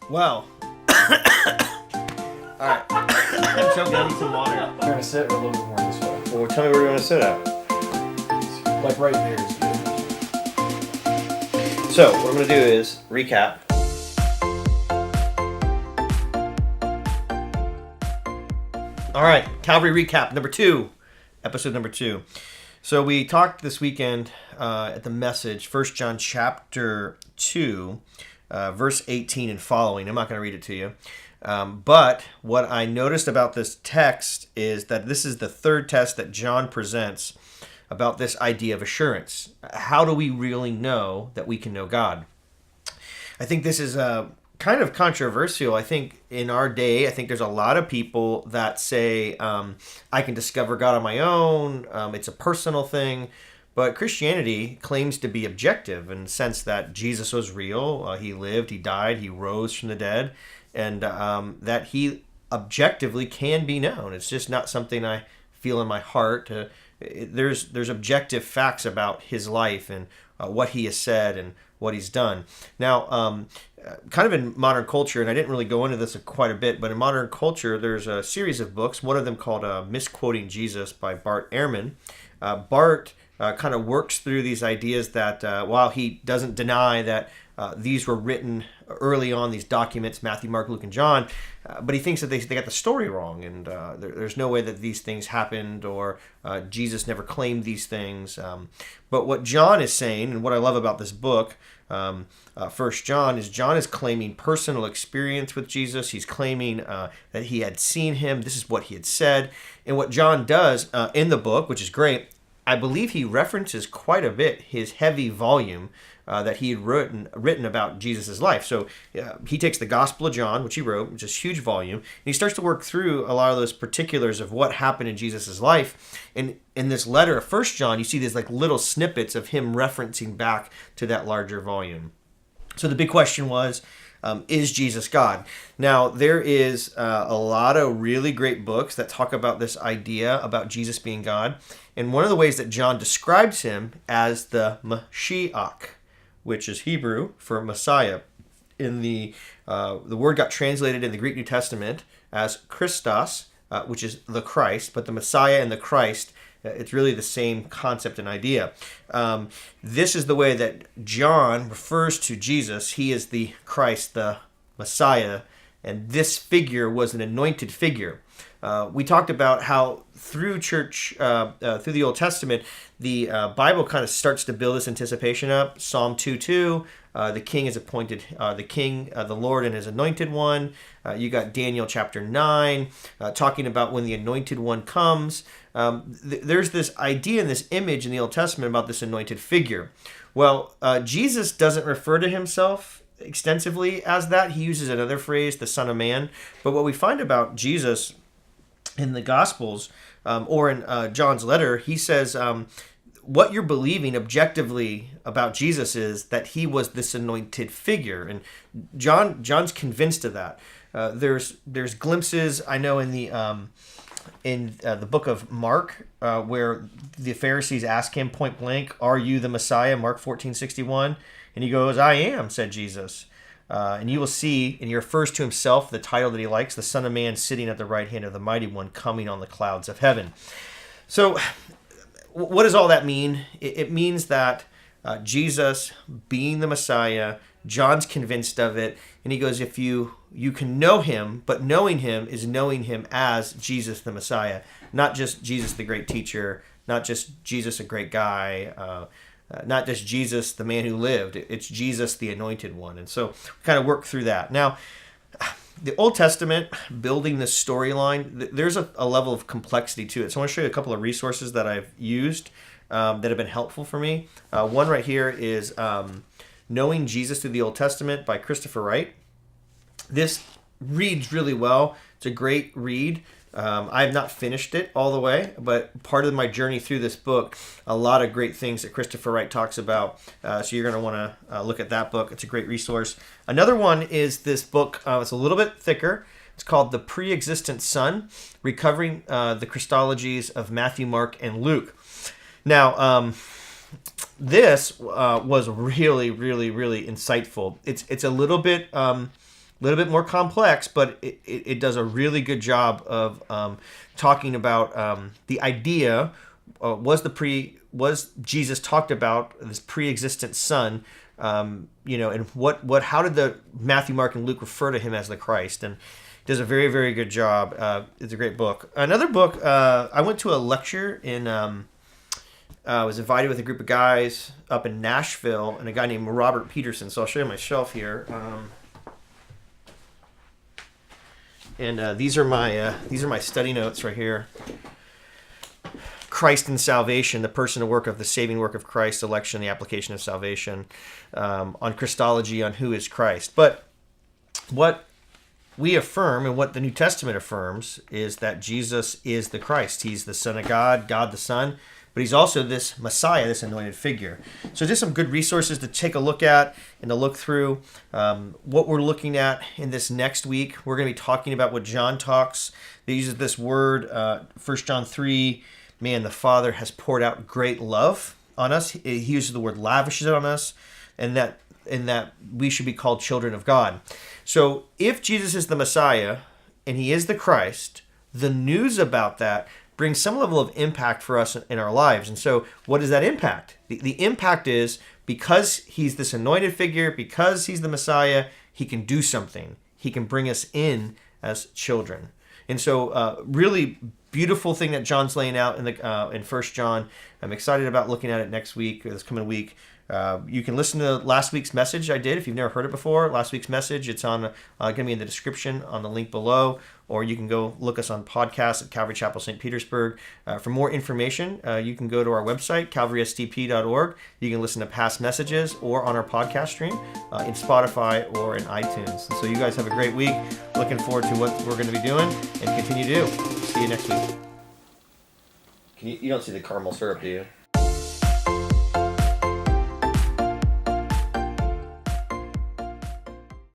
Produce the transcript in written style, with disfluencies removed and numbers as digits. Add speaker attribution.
Speaker 1: Wow. All right. I'm choking. I need some water.
Speaker 2: We're going to sit a little bit more this way.
Speaker 1: Well, tell me where we're going to sit at.
Speaker 2: Like right there is good.
Speaker 1: So, what I'm going to do is recap. All right. Calvary Recap number 2. Episode number 2. So, we talked this weekend at the message, 1 John chapter 2, verse 18 and following. I'm not going to read it to you. But what I noticed about this text is that this is the third test that John presents about this idea of assurance. How do we really know that we can know God? I think this is kind of controversial. I think in our day, I think there's a lot of people that say, I can discover God on my own. It's a personal thing. But Christianity claims to be objective in the sense that Jesus was real. He lived, he died, he rose from the dead, and that he objectively can be known. It's just not something I feel in my heart. There's objective facts about his life and what he has said and what he's done. Now, kind of in modern culture, and I didn't really go into this quite a bit, but in modern culture, there's a series of books, one of them called Misquoting Jesus by Bart Ehrman. Bart kind of works through these ideas that while he doesn't deny that these were written early on, these documents, Matthew, Mark, Luke, and John, but he thinks that they got the story wrong, and there's no way that these things happened, or Jesus never claimed these things. But what John is saying, and what I love about this book, 1 John is claiming personal experience with Jesus. He's claiming that he had seen him. This is what he had said. And what John does in the book, which is great, I believe he references quite a bit his heavy volume that he had written about Jesus' life. So he takes the Gospel of John, which he wrote, which is a huge volume, and he starts to work through a lot of those particulars of what happened in Jesus' life. And in this letter of 1 John, you see these like little snippets of him referencing back to that larger volume. So the big question was, is Jesus God? Now, there is a lot of really great books that talk about this idea about Jesus being God. And one of the ways that John describes him as the Mashiach, which is Hebrew for Messiah. In the word got translated in the Greek New Testament as Christos, which is the Christ, but the Messiah and the Christ, it's really the same concept and idea. This is the way that John refers to Jesus. He is the Christ, the Messiah, and this figure was an anointed figure. We talked about how through church, through the Old Testament, the Bible kind of starts to build this anticipation up. Psalm 2:2, the king is appointed, the Lord and his anointed one. You got Daniel chapter 9, talking about when the anointed one comes. There's this idea and this image in the Old Testament about this anointed figure. Well, Jesus doesn't refer to himself extensively as that. He uses another phrase, the Son of Man. But what we find about Jesus in the Gospels, or in John's letter, he says, what you're believing objectively about Jesus is that he was this anointed figure. And John's convinced of that. There's glimpses, I know, in the book of Mark, where the Pharisees ask him point blank, "Are you the Messiah?" Mark 14:61. And he goes, "I am," said Jesus. And you will see, and he refers to himself, the title that he likes, the Son of Man sitting at the right hand of the Mighty One, coming on the clouds of heaven. So what does all that mean? It means that Jesus being the Messiah, John's convinced of it, and he goes, if you can know him, but knowing him is knowing him as Jesus the Messiah, not just Jesus the great teacher, not just Jesus a great guy, not just Jesus, the man who lived. It's Jesus, the anointed one. And so we kind of work through that. Now, the Old Testament, building this storyline, there's a level of complexity to it. So I want to show you a couple of resources that I've used that have been helpful for me. One right here is Knowing Jesus Through the Old Testament by Christopher Wright. This reads really well. It's a great read. I have not finished it all the way, but part of my journey through this book, a lot of great things that Christopher Wright talks about. So you're going to want to look at that book. It's a great resource. Another one is this book. It's a little bit thicker. It's called The Pre-Existent Son, Recovering the Christologies of Matthew, Mark, and Luke. Now, this was really, really, really insightful. It's a little bit A little bit more complex, but it does a really good job of talking about the idea. Was Jesus talked about this pre-existent Son, and how did the Matthew, Mark, and Luke refer to him as the Christ? And does a very, very good job. It's a great book. Another book, I went to a lecture I was invited with a group of guys up in Nashville, and a guy named Robert Peterson. So I'll show you my shelf here. These are my study notes right here. Christ and salvation, the person and work of the saving work of Christ, election, the application of salvation, on Christology, on who is Christ. But what we affirm and what the New Testament affirms is that Jesus is the Christ. He's the Son of God, God the Son, but he's also this Messiah, this anointed figure. So just some good resources to take a look at and to look through. What we're looking at in this next week, we're going to be talking about what John talks. He uses this word, 1 John 3, man, the Father has poured out great love on us. He uses the word lavishes on us, and that we should be called children of God. So if Jesus is the Messiah and he is the Christ, the news about that brings some level of impact for us in our lives. And so what is that impact? The impact is because he's this anointed figure, because he's the Messiah, he can do something. He can bring us in as children. And so really beautiful thing that John's laying out in 1 John. I'm excited about looking at it next week, or this coming week. You can listen to last week's message I did if you've never heard it before. Last week's message, it's on going to be in the description on the link below, or you can go look us on podcast at Calvary Chapel St. Petersburg. For more information, you can go to our website, calvarystp.org. You can listen to past messages or on our podcast stream in Spotify or in iTunes. And so you guys have a great week. Looking forward to what we're going to be doing and continue to do. See you next week. You don't see the caramel syrup, do you?